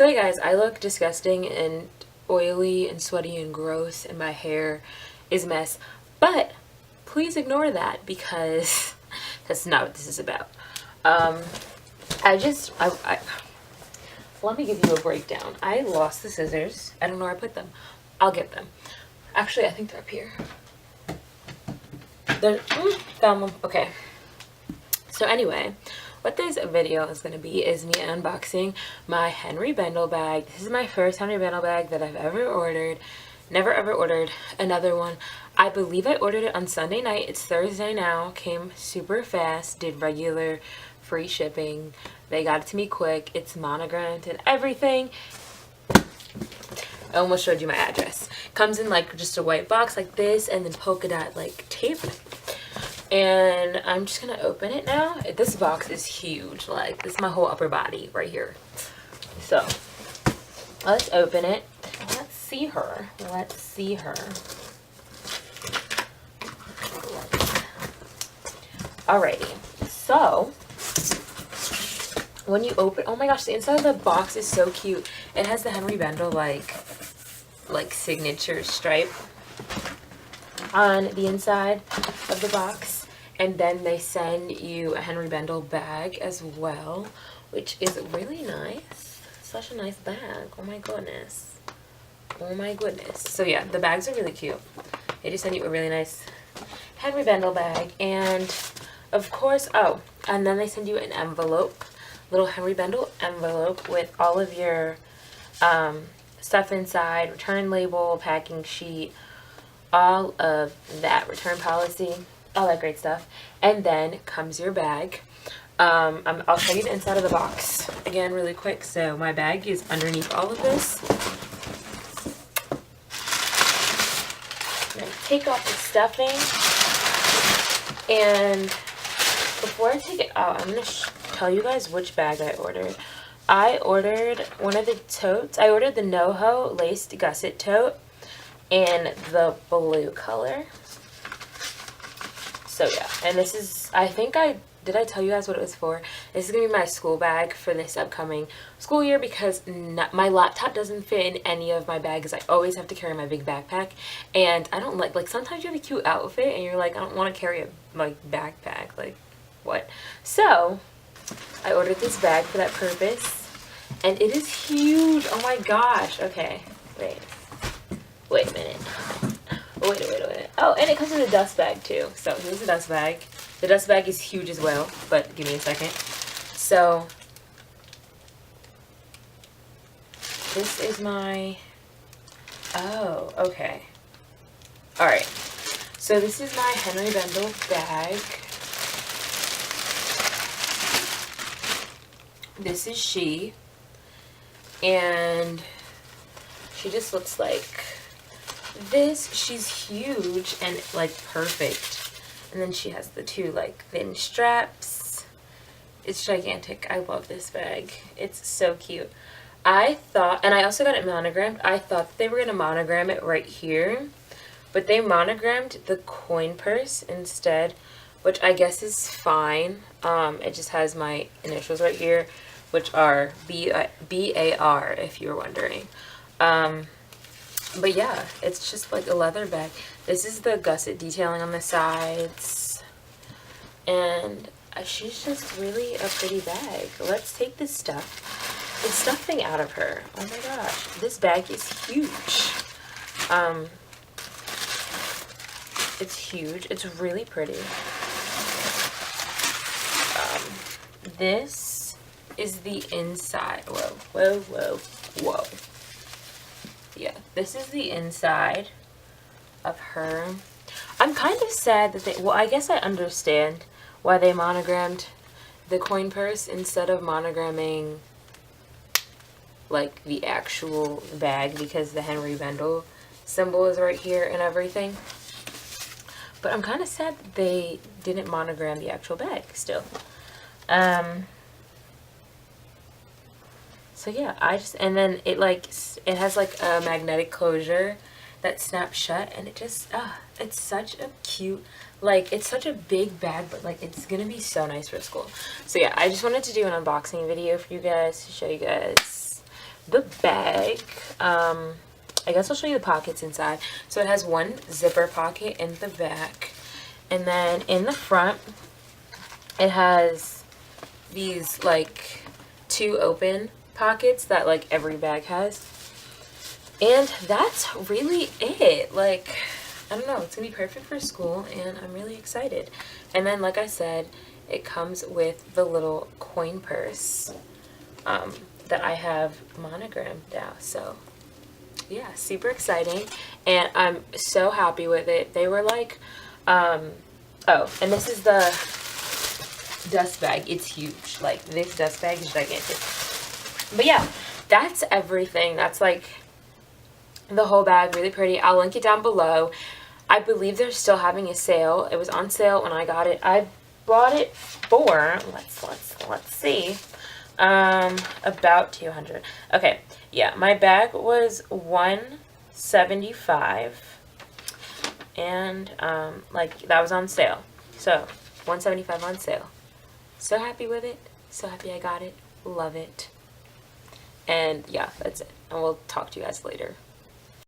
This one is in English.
So hey guys, I look disgusting and oily and sweaty and gross and my hair is a mess, but please ignore that because that's not what this is about. Let me give you a breakdown. I lost the scissors. I don't know where I put them. I'll get them. Actually, I think they're up here. Found them. Okay. So anyway, what this video is going to be is me unboxing my Henri Bendel bag. This is my first Henri Bendel bag that I've ever ordered. Never ever ordered another one. I believe I ordered it on Sunday night. It's Thursday now. Came super fast. Did regular free shipping. They got it to me quick. It's monogrammed and everything. I almost showed you my address. Comes in like just a white box like this and then polka dot like tape. And I'm just gonna open it now. This box is huge. Like, this is my whole upper body right here. So let's open it. Let's see her. Let's see her. Alrighty. So when you open, oh my gosh, the inside of the box is so cute. It has the Henri Bendel like signature stripe on the inside of the box, and then they send you a Henri Bendel bag as well, which is really nice. Such a nice bag. Oh my goodness. Oh my goodness. So yeah, the bags are really cute. They just send you a really nice Henri Bendel bag, and of course, oh, and then they send you an envelope, little Henri Bendel envelope with all of your stuff inside, return label, packing sheet, all of that, return policy, all that great stuff. And then comes your bag. I'll show you the inside of the box again really quick. So my bag is underneath all of this. I'm going to take off the stuffing, and before I take it out, I'm going to tell you guys which bag I ordered. I ordered one of the totes. I ordered the NoHo laced gusset tote in the blue color. So yeah, and this is, I think did I tell you guys what it was for? This is going to be my school bag for this upcoming school year because my laptop doesn't fit in any of my bags. I always have to carry my big backpack, and I don't like sometimes you have a cute outfit and you're like, I don't want to carry a backpack, like what? So I ordered this bag for that purpose, and it is huge. Oh my gosh. Okay, wait a minute. Wait. Oh, and it comes in a dust bag too. So here's the dust bag. The dust bag is huge as well, but give me a second. So this is my, oh, okay. All right. So this is my Henri Bendel bag. This is she, and she just looks like this. She's huge and like perfect, and then she has the two like thin straps. It's gigantic. I love this bag. It's so cute. I thought, and I also got it monogrammed. I thought they were gonna monogram it right here, but they monogrammed the coin purse instead, which I guess is fine. It just has my initials right here, which are B-A-R, if you were wondering. But yeah, it's just like a leather bag. This is the gusset detailing on the sides, and she's just really a pretty bag. Let's take this stuffing out of her. Oh my gosh, this bag is huge. It's huge. It's really pretty. This is the inside. Whoa. Yeah, this is the inside of her. I'm kind of sad that well, I guess I understand why they monogrammed the coin purse instead of monogramming like the actual bag, because the Henri Bendel symbol is right here and everything. But I'm kind of sad that they didn't monogram the actual bag still. So yeah, and then it has like a magnetic closure that snaps shut, and it just, it's such a cute, like, it's such a big bag, but like, it's gonna be so nice for school. So yeah, I just wanted to do an unboxing video for you guys to show you guys the bag, I guess I'll show you the pockets inside. So it has one zipper pocket in the back, and then in the front it has these like 2 open pockets that like every bag has. And that's really it. Like, I don't know, it's gonna be perfect for school, and I'm really excited. And then, like I said, it comes with the little coin purse that I have monogrammed now. So yeah, super exciting, and I'm so happy with it. They were like, oh, and this is the dust bag. It's huge. Like, this dust bag is gigantic. But yeah, that's everything. That's like the whole bag. Really pretty. I'll link it down below. I believe they're still having a sale. It was on sale when I got it. I bought it for, let's see, about 200. Okay, yeah, my bag was $175, and like, that was on sale. So $175 on sale. So happy with it. So happy I got it. Love it. And yeah, that's it. And we'll talk to you guys later.